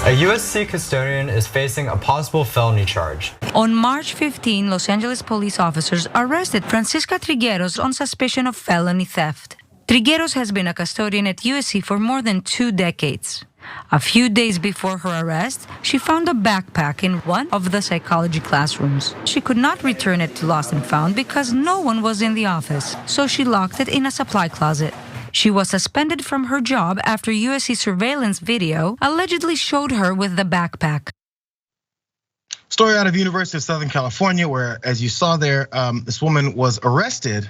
A USC custodian is facing a possible felony charge. On March 15, Los Angeles police officers arrested Francisca Trigueros on suspicion of felony theft. Trigueros has been a custodian at USC for more than 2 decades. A few days before her arrest, she found a backpack in one of the psychology classrooms. She could not return it to Lost and Found because no one was in the office, so she locked it in a supply closet. She was suspended from her job after USC surveillance video allegedly showed her with the backpack. Story out of the University of Southern California, where, as you saw there, this woman was arrested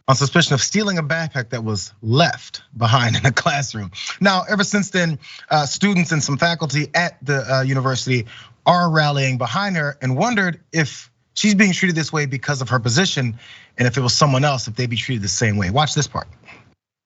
on suspicion of stealing a backpack that was left behind in a classroom. Now, ever since then, students and some faculty at the university are rallying behind her and wondered if she's being treated this way because of her position, and if it was someone else, if they'd be treated the same way. Watch this part.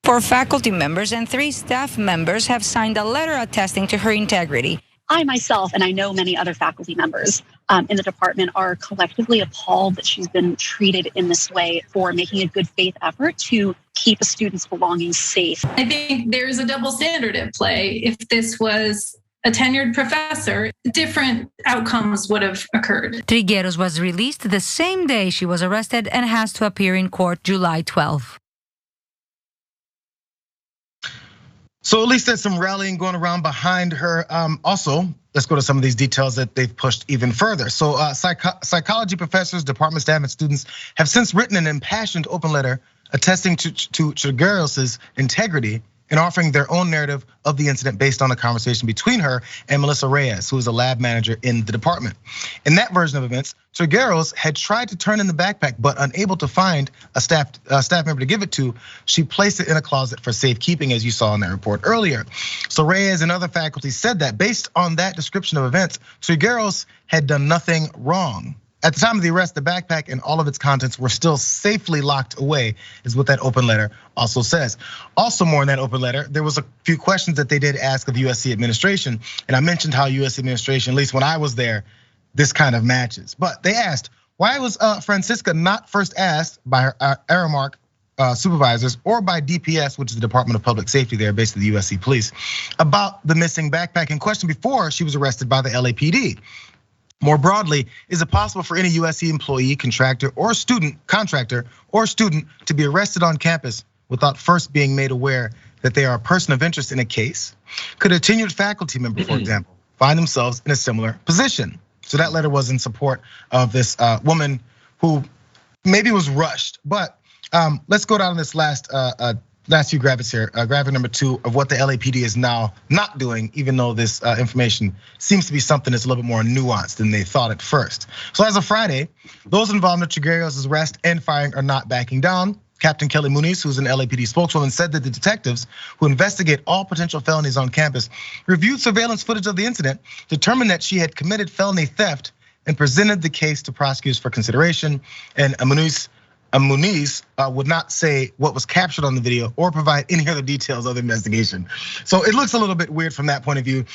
4 faculty members and 3 staff members have signed a letter attesting to her integrity. I myself, and I know many other faculty members in the department, are collectively appalled that she's been treated in this way for making a good faith effort to keep a student's belongings safe. I think there's a double standard at play. If this was a tenured professor, different outcomes would have occurred. Trigueros was released the same day she was arrested and has to appear in court July 12. So at least there's some rallying going around behind her. Also, let's go to some of these details that they've pushed even further. So psychology professors, department staff, and students have since written an impassioned open letter attesting to Trigueros' integrity and offering their own narrative of the incident based on a conversation between her and Melissa Reyes, who is a lab manager in the department. In that version of events, Trigueros had tried to turn in the backpack, but unable to find a staff member to give it to, she placed it in a closet for safekeeping, as you saw in that report earlier. So Reyes and other faculty said that based on that description of events, Trigueros had done nothing wrong. At the time of the arrest, the backpack and all of its contents were still safely locked away, is what that open letter also says. Also, more in that open letter, there was a few questions that they did ask of USC administration. And I mentioned how USC administration, at least when I was there, this kind of matches. But they asked, why was Francisca not first asked by her Aramark supervisors or by DPS, which is the Department of Public Safety there, based at the USC police, about the missing backpack in question before she was arrested by the LAPD? More broadly, is it possible for any USC employee, contractor or student to be arrested on campus without first being made aware that they are a person of interest in a case? Could a tenured faculty member, for example, find themselves in a similar position? So that letter was in support of this woman who maybe was rushed. But let's go down to this last few graphics here. Graphic number 2 of what the LAPD is now not doing, even though this information seems to be something that's a little bit more nuanced than they thought at first. So as of Friday, those involved in Trigueros' arrest and firing are not backing down. Captain Kelly Muniz, who's an LAPD spokeswoman, said that the detectives who investigate all potential felonies on campus reviewed surveillance footage of the incident, determined that she had committed felony theft, and presented the case to prosecutors for consideration. And Muniz would not say what was captured on the video or provide any other details of the investigation. So it looks a little bit weird from that point of view.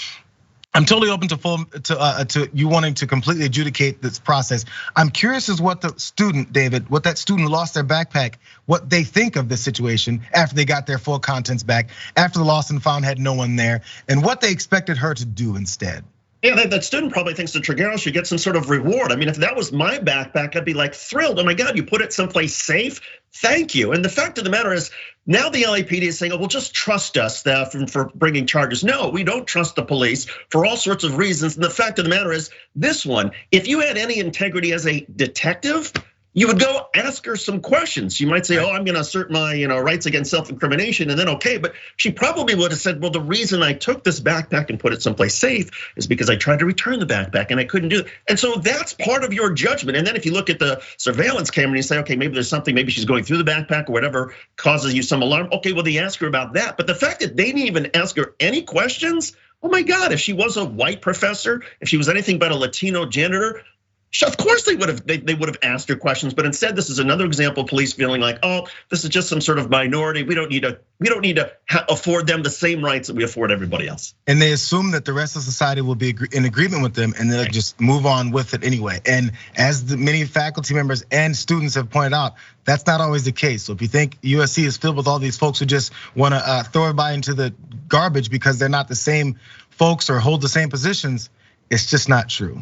I'm totally open to you wanting to completely adjudicate this process. I'm curious as what the student, David, what that student who lost their backpack, what they think of this situation after they got their full contents back, after the lost and found had no one there, and what they expected her to do instead. Yeah, that student probably thinks that Trigueros should get some sort of reward. I mean, if that was my backpack, I'd be like thrilled. Oh my God, you put it someplace safe? Thank you. And the fact of the matter is, now the LAPD is saying, oh, well, just trust us for bringing charges. No, we don't trust the police for all sorts of reasons. And the fact of the matter is, this one, if you had any integrity as a detective, you would go ask her some questions. You might say, oh, I'm gonna assert my rights against self-incrimination, and then okay, but she probably would have said, well, the reason I took this backpack and put it someplace safe is because I tried to return the backpack and I couldn't do it. And so that's part of your judgment. And then if you look at the surveillance camera and you say, okay, maybe there's something, maybe she's going through the backpack or whatever causes you some alarm. Okay, well, they ask her about that. But the fact that they didn't even ask her any questions, oh my God, if she was a white professor, if she was anything but a Latino janitor, of course they would have asked her questions, but instead this is another example of police feeling like, oh, this is just some sort of minority. We don't need to afford them the same rights that we afford everybody else. And they assume that the rest of society will be in agreement with them, and they'll just move on with it anyway. And as the many faculty members and students have pointed out, that's not always the case. So if you think USC is filled with all these folks who just want to throw everybody into the garbage because they're not the same folks or hold the same positions, it's just not true.